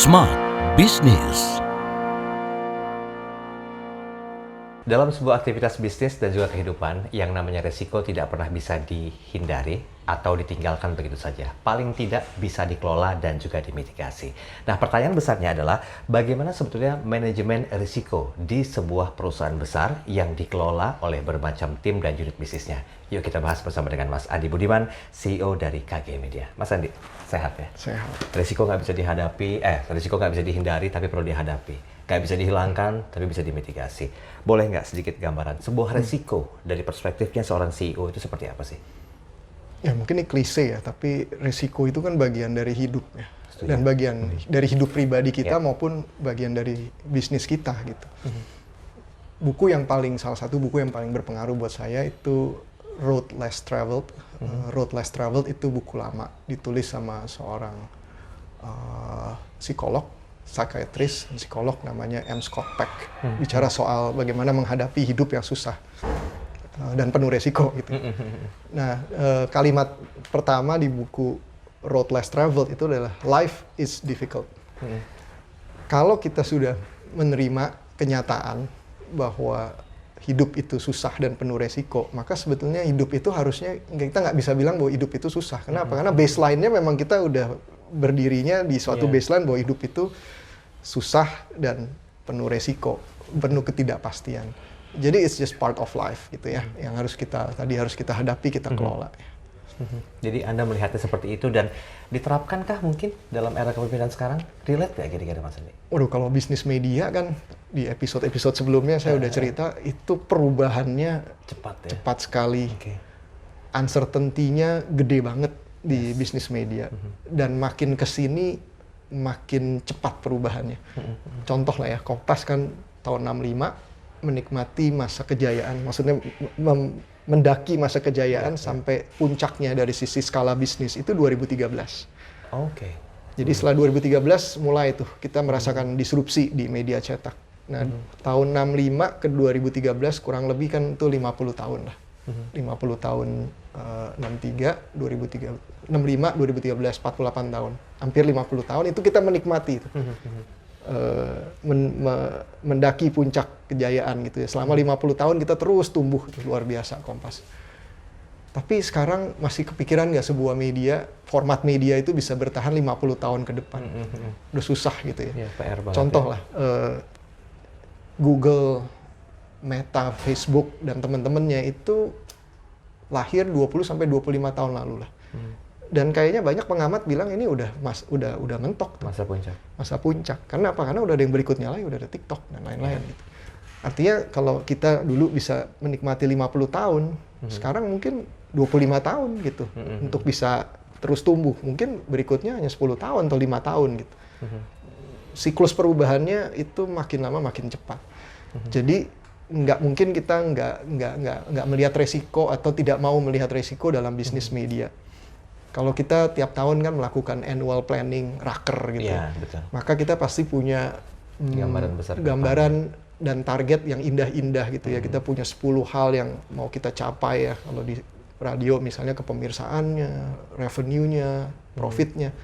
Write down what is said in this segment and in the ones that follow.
Smart Business. Dalam sebuah aktivitas bisnis dan juga kehidupan, yang namanya resiko tidak pernah bisa dihindari atau ditinggalkan begitu saja. Paling tidak bisa dikelola dan juga dimitigasi. Nah, pertanyaan besarnya adalah bagaimana sebetulnya manajemen risiko di sebuah perusahaan besar yang dikelola oleh bermacam tim dan unit bisnisnya. Yuk kita bahas bersama dengan Mas Andi Budiman, CEO dari KG Media. Mas Andi, sehat ya? Sehat. Risiko nggak bisa risiko nggak bisa dihindari tapi perlu dihadapi. Nggak bisa dihilangkan, tapi bisa dimitigasi. Boleh nggak sedikit gambaran sebuah resiko dari perspektifnya seorang CEO itu seperti apa sih? Ya mungkin ini klise ya, tapi risiko itu kan bagian dari hidup ya. Setuju. Dan bagian dari hidup pribadi kita Ya. maupun bagian dari bisnis kita gitu. Salah satu buku yang paling berpengaruh buat saya itu Road Less Traveled. Road Less Traveled itu buku lama, ditulis sama seorang psikolog, psikiatris, psikolog namanya M. Scott Peck. Bicara soal bagaimana menghadapi hidup yang susah dan penuh resiko gitu. Nah, kalimat pertama di buku Road Less Traveled itu adalah life is difficult. Kalau kita sudah menerima kenyataan bahwa hidup itu susah dan penuh resiko, maka sebetulnya hidup itu harusnya kita nggak bisa bilang bahwa hidup itu susah. Kenapa? Karena baseline-nya memang kita udah berdirinya di suatu baseline bahwa hidup itu susah dan penuh resiko, penuh ketidakpastian. Jadi it's just part of life gitu ya, yang harus kita hadapi, kita kelola. Jadi Anda melihatnya seperti itu dan diterapkankah mungkin dalam era kepemimpinan sekarang? Relate nggak kira-kira Mas Andi? Waduh, kalau bisnis media kan di episode-episode sebelumnya saya udah cerita itu perubahannya cepat sekali. Oke. Uncertainty-nya gede banget di bisnis media. Dan makin kesini makin cepat perubahannya. Contoh lah ya, Kompas kan tahun 65 menikmati masa kejayaan, maksudnya mendaki masa kejayaan sampai puncaknya dari sisi skala bisnis itu 2013. Oke. Jadi setelah 2013 mulai tuh kita merasakan disrupsi di media cetak. Nah, tahun 65 ke 2013 kurang lebih kan itu 50 tahun lah. 50 tahun 63, 65, 2013, 48 tahun. Hampir 50 tahun itu kita menikmati itu. Mendaki puncak kejayaan gitu ya. Selama 50 tahun kita terus tumbuh, luar biasa Kompas. Tapi sekarang masih kepikiran nggak sebuah media, format media itu bisa bertahan 50 tahun ke depan. Udah susah gitu ya. PR banget. Contoh lah, Google, Meta, Facebook, dan teman-temannya itu lahir 20-25 tahun lalu lah. Dan kayaknya banyak pengamat bilang ini udah mentok tuh. Masa puncak. Karena apa? Karena udah ada yang berikutnya lagi, udah ada TikTok dan lain-lain gitu. Artinya kalau kita dulu bisa menikmati 50 tahun, sekarang mungkin 25 tahun gitu untuk bisa terus tumbuh. Mungkin berikutnya hanya 10 tahun atau 5 tahun gitu. Siklus perubahannya itu makin lama makin cepat. Jadi nggak mungkin kita nggak melihat resiko atau tidak mau melihat resiko dalam bisnis media. Kalau kita tiap tahun kan melakukan annual planning, raker gitu, betul. maka kita pasti punya Gambaran besar gambaran dan target yang indah-indah gitu ya. Kita punya 10 hal yang mau kita capai ya. Kalau di radio misalnya kepemirsaannya, revenue-nya, profit-nya.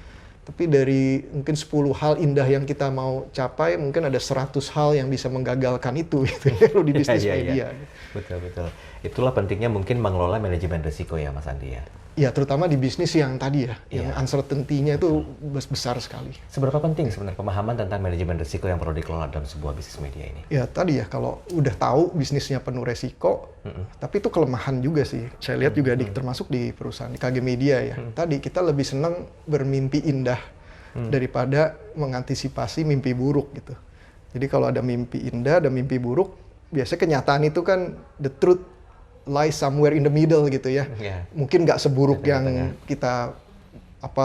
Tapi dari mungkin 10 hal indah yang kita mau capai, mungkin ada 100 hal yang bisa menggagalkan itu gitu ya, di bisnis media. Betul. Itulah pentingnya mungkin mengelola manajemen risiko ya Mas Andi ya. Ya, terutama di bisnis yang tadi ya, yang uncertainty-nya itu besar sekali. Seberapa penting sebenarnya pemahaman tentang manajemen risiko yang perlu dikelola dalam sebuah bisnis media ini? Ya tadi ya, kalau udah tahu bisnisnya penuh resiko, tapi itu kelemahan juga sih. Saya lihat juga termasuk di perusahaan di KG Media ya. Tadi kita lebih senang bermimpi indah daripada mengantisipasi mimpi buruk gitu. Jadi kalau ada mimpi indah, ada mimpi buruk, biasanya kenyataan itu kan the truth lies somewhere in the middle gitu ya. Mungkin nggak seburuk yang kita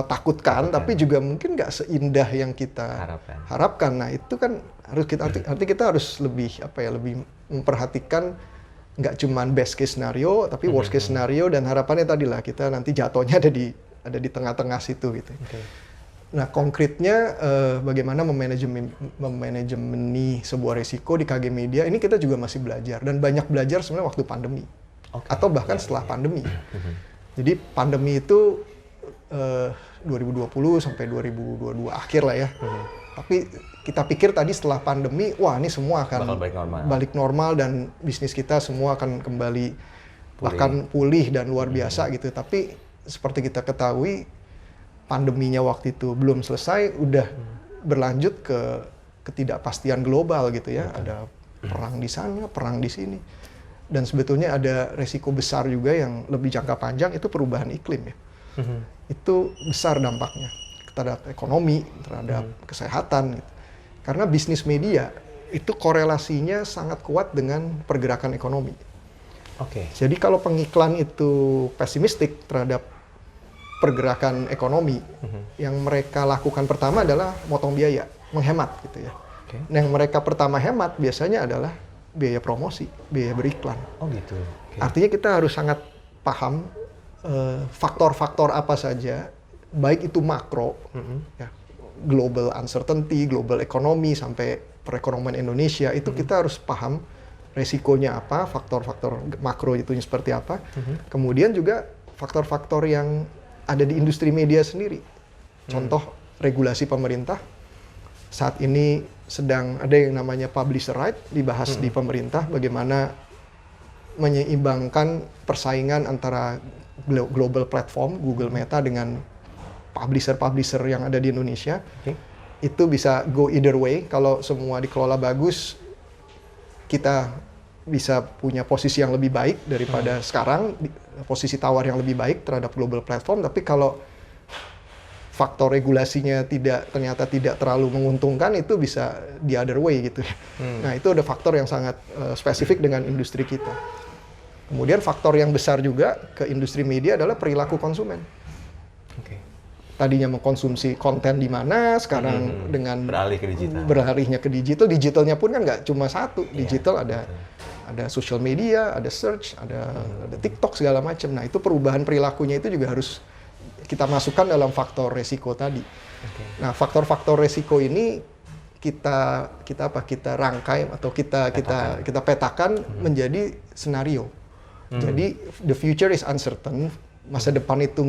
takutkan, tapi juga mungkin nggak seindah yang kita harapkan. Nah itu kan harus arti kita harus lebih lebih memperhatikan nggak cuma best case scenario, tapi worst case scenario, dan harapannya tadi lah kita nanti jatuhnya ada di tengah-tengah situ gitu. Nah konkretnya bagaimana memanajemeni sebuah risiko di KG Media ini kita juga masih belajar, dan banyak belajar sebenarnya waktu pandemi. Atau bahkan setelah pandemi. Jadi pandemi itu 2020 sampai 2022 akhir lah ya. Tapi kita pikir tadi setelah pandemi, wah ini semua akan bakal balik normal dan bisnis kita semua akan kembali bahkan pulih dan luar biasa gitu. Tapi seperti kita ketahui, pandeminya waktu itu belum selesai, udah berlanjut ke ketidakpastian global gitu ya. Ada perang di sana, perang di sini. Dan sebetulnya ada resiko besar juga yang lebih jangka panjang, itu perubahan iklim ya. Itu besar dampaknya terhadap ekonomi, terhadap kesehatan gitu. Karena bisnis media itu korelasinya sangat kuat dengan pergerakan ekonomi. Oke. Jadi kalau pengiklan itu pesimistik terhadap pergerakan ekonomi, yang mereka lakukan pertama adalah motong biaya, menghemat gitu ya. Nah, yang mereka pertama hemat biasanya adalah biaya promosi, biaya beriklan. Oh gitu. Artinya kita harus sangat paham faktor-faktor apa saja, baik itu makro, ya, global uncertainty, global economy, sampai perekonomian Indonesia, itu kita harus paham resikonya apa, faktor-faktor makro itu seperti apa. Kemudian juga faktor-faktor yang ada di industri media sendiri. Contoh, regulasi pemerintah. Saat ini sedang ada yang namanya publisher right, dibahas di pemerintah, bagaimana menyeimbangkan persaingan antara global platform, Google Meta, dengan publisher-publisher yang ada di Indonesia. Itu bisa go either way. Kalau semua dikelola bagus, kita bisa punya posisi yang lebih baik daripada sekarang, posisi tawar yang lebih baik terhadap global platform. Tapi kalau faktor regulasinya ternyata tidak terlalu menguntungkan, itu bisa the other way gitu. Nah, itu ada faktor yang sangat spesifik dengan industri kita. Kemudian faktor yang besar juga ke industri media adalah perilaku konsumen. Tadinya mengkonsumsi konten di mana, sekarang dengan beralih ke digital. Beralihnya ke digital, digitalnya pun kan nggak cuma satu. Digital ada social media, ada search, ada TikTok segala macam. Nah, itu perubahan perilakunya itu juga harus kita masukkan dalam faktor resiko tadi. Nah, faktor-faktor resiko ini kita rangkai atau kita petakan menjadi senario. Jadi the future is uncertain, masa depan itu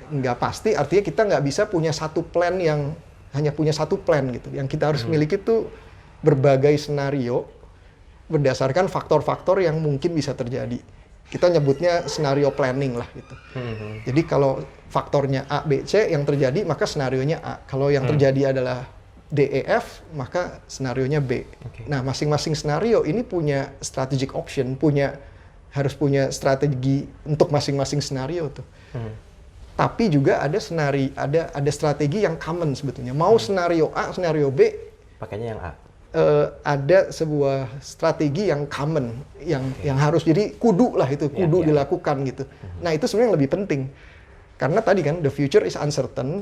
nggak pasti, artinya kita nggak bisa punya satu plan yang hanya punya satu plan gitu. Yang kita harus miliki itu berbagai senario berdasarkan faktor-faktor yang mungkin bisa terjadi. Kita nyebutnya scenario planning lah gitu. Jadi kalau faktornya A, B, C yang terjadi, maka senarionya A. Kalau yang terjadi adalah D, E, F, maka senarionya B. Nah, masing-masing senario ini punya strategic option, harus punya strategi untuk masing-masing senario tuh. Tapi juga ada strategi yang common sebetulnya. Mau senario A, senario B, pakainya yang A. Ada sebuah strategi yang common, yang harus jadi kudu dilakukan gitu. Nah, itu sebenarnya yang lebih penting. Karena tadi kan the future is uncertain.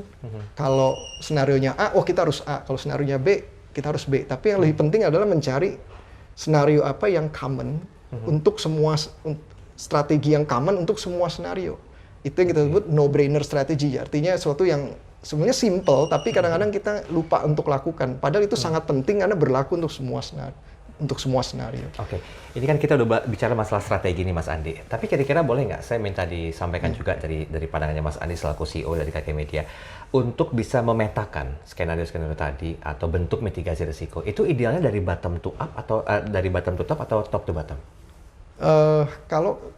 Kalau senarionya A, kita harus A. Kalau senarionya B, kita harus B. Tapi yang lebih penting adalah mencari senario apa yang common untuk semua strategi yang common untuk semua senario. Itu yang kita sebut no-brainer strategy. Artinya sesuatu yang sebenarnya simple, tapi kadang-kadang kita lupa untuk lakukan. Padahal itu sangat penting karena berlaku untuk semua senario. Oke, ini kan kita udah bicara masalah strategi nih Mas Andi. Tapi kira-kira boleh nggak saya minta disampaikan juga dari pandangannya Mas Andi selaku CEO dari KK Media, untuk bisa memetakan skenario-skenario tadi atau bentuk mitigasi risiko. Itu idealnya dari bottom to up atau dari bottom to top atau top to bottom? Kalau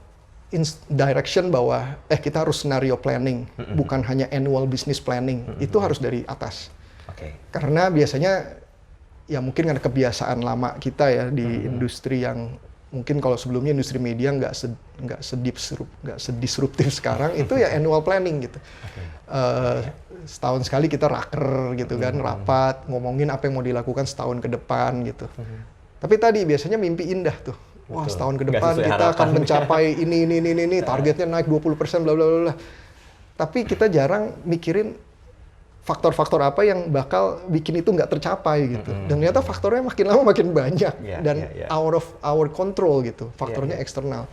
direction bahwa kita harus scenario planning, bukan hanya annual business planning, itu harus dari atas. Karena biasanya ya mungkin karena kebiasaan lama kita ya di industri yang mungkin kalau sebelumnya industri media nggak sedisruptif sekarang, itu ya annual planning gitu. Setahun sekali kita raker gitu kan, rapat ngomongin apa yang mau dilakukan setahun ke depan gitu. Tapi tadi biasanya mimpi indah tuh. Wah, setahun ke depan kita akan mencapai ini, targetnya naik 20%, bla bla bla. Tapi kita jarang mikirin faktor-faktor apa yang bakal bikin itu nggak tercapai gitu. Dan ternyata faktornya makin lama makin banyak dan out of our control gitu, faktornya eksternal.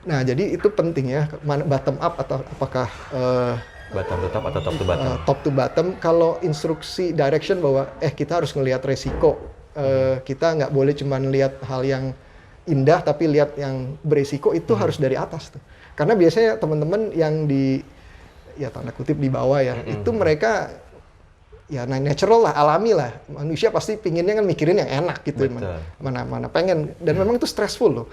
Nah, jadi itu penting ya, bottom up atau apakah bottom to top atau top to bottom? Top to bottom. Kalau instruksi direction bahwa kita harus ngelihat resiko, kita nggak boleh cuma lihat hal yang indah tapi lihat yang beresiko, itu harus dari atas tuh. Karena biasanya teman-teman yang tanda kutip di bawah ya, itu mereka ya natural lah, alami lah. Manusia pasti pinginnya kan mikirin yang enak gitu. Betul. Mana pengen. Dan memang itu stressful loh.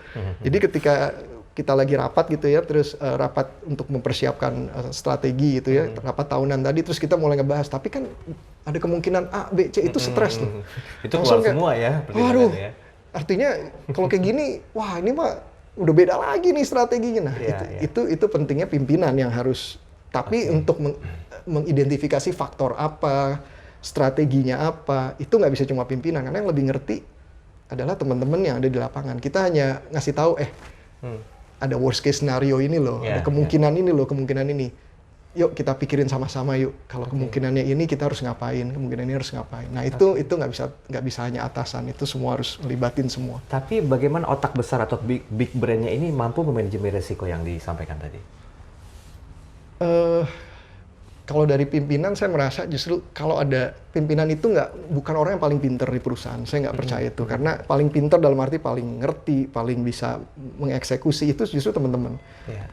Jadi ketika kita lagi rapat gitu ya, terus rapat untuk mempersiapkan strategi gitu ya, rapat tahunan tadi, terus kita mulai ngebahas, tapi kan ada kemungkinan A, B, C, itu stres loh. Itu Langsung keluar semua ya, waduh, ya. artinya kalau kayak gini, wah ini mah udah beda lagi nih strateginya. Nah, itu pentingnya pimpinan yang harus, tapi untuk mengidentifikasi faktor apa, strateginya apa, itu nggak bisa cuma pimpinan, karena yang lebih ngerti adalah teman-teman yang ada di lapangan. Kita hanya ngasih tahu, ada worst case scenario ini loh, ada kemungkinan ini loh, kemungkinan ini. Yuk kita pikirin sama-sama yuk. Kalau kemungkinannya ini kita harus ngapain, kemungkinan ini harus ngapain. Nah itu nggak bisa hanya atasan, itu semua harus melibatin semua. Tapi bagaimana otak besar atau big brain-nya ini mampu memanajemen risiko yang disampaikan tadi? Kalau dari pimpinan saya merasa justru kalau ada pimpinan itu bukan orang yang paling pinter di perusahaan. Saya nggak percaya itu, karena paling pinter dalam arti paling ngerti, paling bisa mengeksekusi itu justru teman-teman.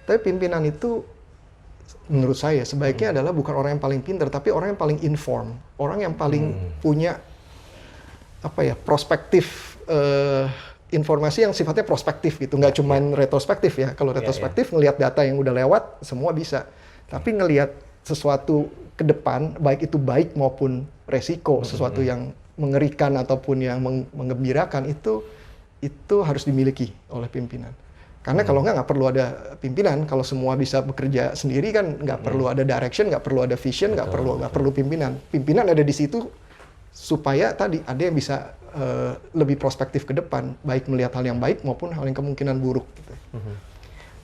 Tapi pimpinan itu menurut saya sebaiknya adalah bukan orang yang paling pinter, tapi orang yang paling inform, orang yang paling punya perspektif informasi yang sifatnya prospektif gitu, nggak cuman retrospektif ya. Kalau retrospektif ngelihat data yang udah lewat semua bisa, tapi ngelihat sesuatu ke depan, baik itu baik maupun resiko, sesuatu yang mengerikan ataupun yang menggembirakan, itu harus dimiliki oleh pimpinan. Karena kalau nggak perlu ada pimpinan. Kalau semua bisa bekerja sendiri kan nggak perlu ada direction, nggak perlu ada vision, nggak perlu pimpinan. Pimpinan ada di situ supaya tadi ada yang bisa lebih prospektif ke depan, baik melihat hal yang baik maupun hal yang kemungkinan buruk. Gitu.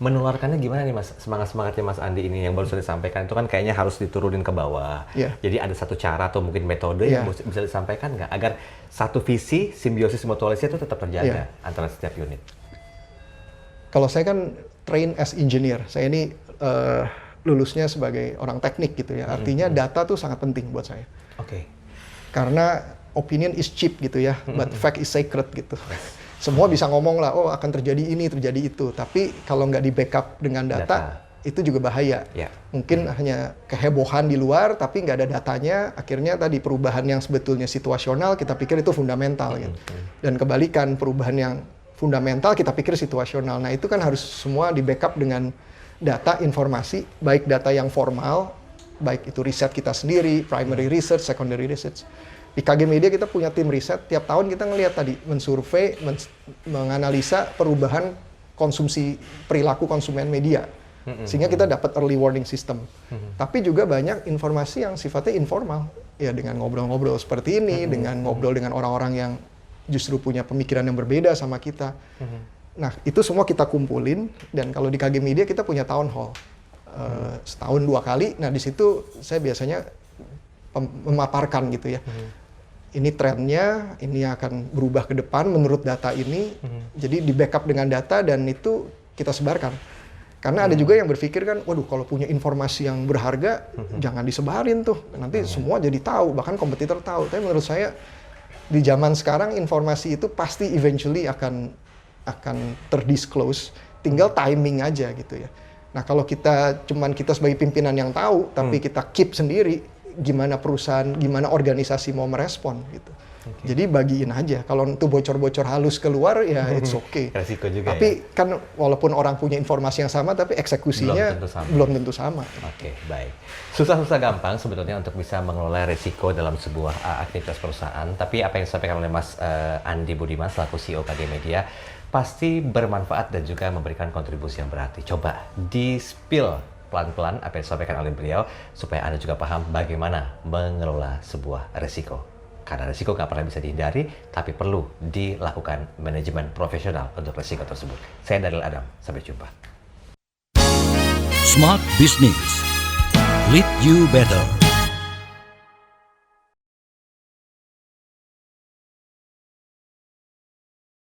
Menularkannya gimana nih Mas? Semangatnya Mas Andi ini yang baru sudah disampaikan itu kan kayaknya harus diturunin ke bawah. Jadi ada satu cara atau mungkin metode yang bisa disampaikan nggak? Agar satu visi, simbiosis mutualisme itu tetap terjaga antara setiap unit. Kalau saya kan train as engineer, saya ini lulusnya sebagai orang teknik gitu ya. Artinya data tuh sangat penting buat saya. Karena opinion is cheap gitu ya, but fact is sacred gitu. Semua bisa ngomong lah, oh akan terjadi ini, terjadi itu. Tapi kalau nggak di backup dengan data, itu juga bahaya. Mungkin hanya kehebohan di luar, tapi nggak ada datanya. Akhirnya tadi perubahan yang sebetulnya situasional, kita pikir itu fundamental. Gitu. Dan kebalikan, perubahan yang fundamental, kita pikir situasional. Nah itu kan harus semua di backup dengan data, informasi, baik data yang formal, baik itu riset kita sendiri, primary research, secondary research. Di KG Media kita punya tim riset, tiap tahun kita ngelihat tadi, mensurvei, menganalisa perubahan konsumsi perilaku konsumen media. Sehingga kita dapat early warning system. Tapi juga banyak informasi yang sifatnya informal. Ya dengan ngobrol-ngobrol seperti ini, dengan ngobrol dengan orang-orang yang justru punya pemikiran yang berbeda sama kita. Nah itu semua kita kumpulin, dan kalau di KG Media kita punya town hall. Setahun 2 kali, nah di situ saya biasanya memaparkan gitu ya. Ini trennya, ini akan berubah ke depan menurut data ini. Jadi di backup dengan data dan itu kita sebarkan. Karena ada juga yang berpikir kan, waduh kalau punya informasi yang berharga, jangan disebarin tuh. Nanti semua jadi tahu, bahkan kompetitor tahu. Tapi menurut saya di zaman sekarang informasi itu pasti eventually akan terdisclose. Tinggal timing aja gitu ya. Nah kalau kita sebagai pimpinan yang tahu, tapi kita keep sendiri, gimana perusahaan, gimana organisasi mau merespon gitu. Jadi bagiin aja. Kalau itu bocor-bocor halus keluar ya it's okay. Resiko juga. Tapi kan walaupun orang punya informasi yang sama, tapi eksekusinya belum tentu sama. Baik. Susah-susah gampang sebetulnya untuk bisa mengelola resiko dalam sebuah aktivitas perusahaan. Tapi apa yang disampaikan oleh Mas Andi Budiman selaku CEO KG Media pasti bermanfaat dan juga memberikan kontribusi yang berarti. Coba di-spill pelan-pelan apa yang disampaikan oleh beliau supaya Anda juga paham bagaimana mengelola sebuah resiko. Karena resiko nggak pernah bisa dihindari, tapi perlu dilakukan manajemen profesional untuk resiko tersebut. Saya Daryl Adam, sampai jumpa. Smart Business. Lead you better.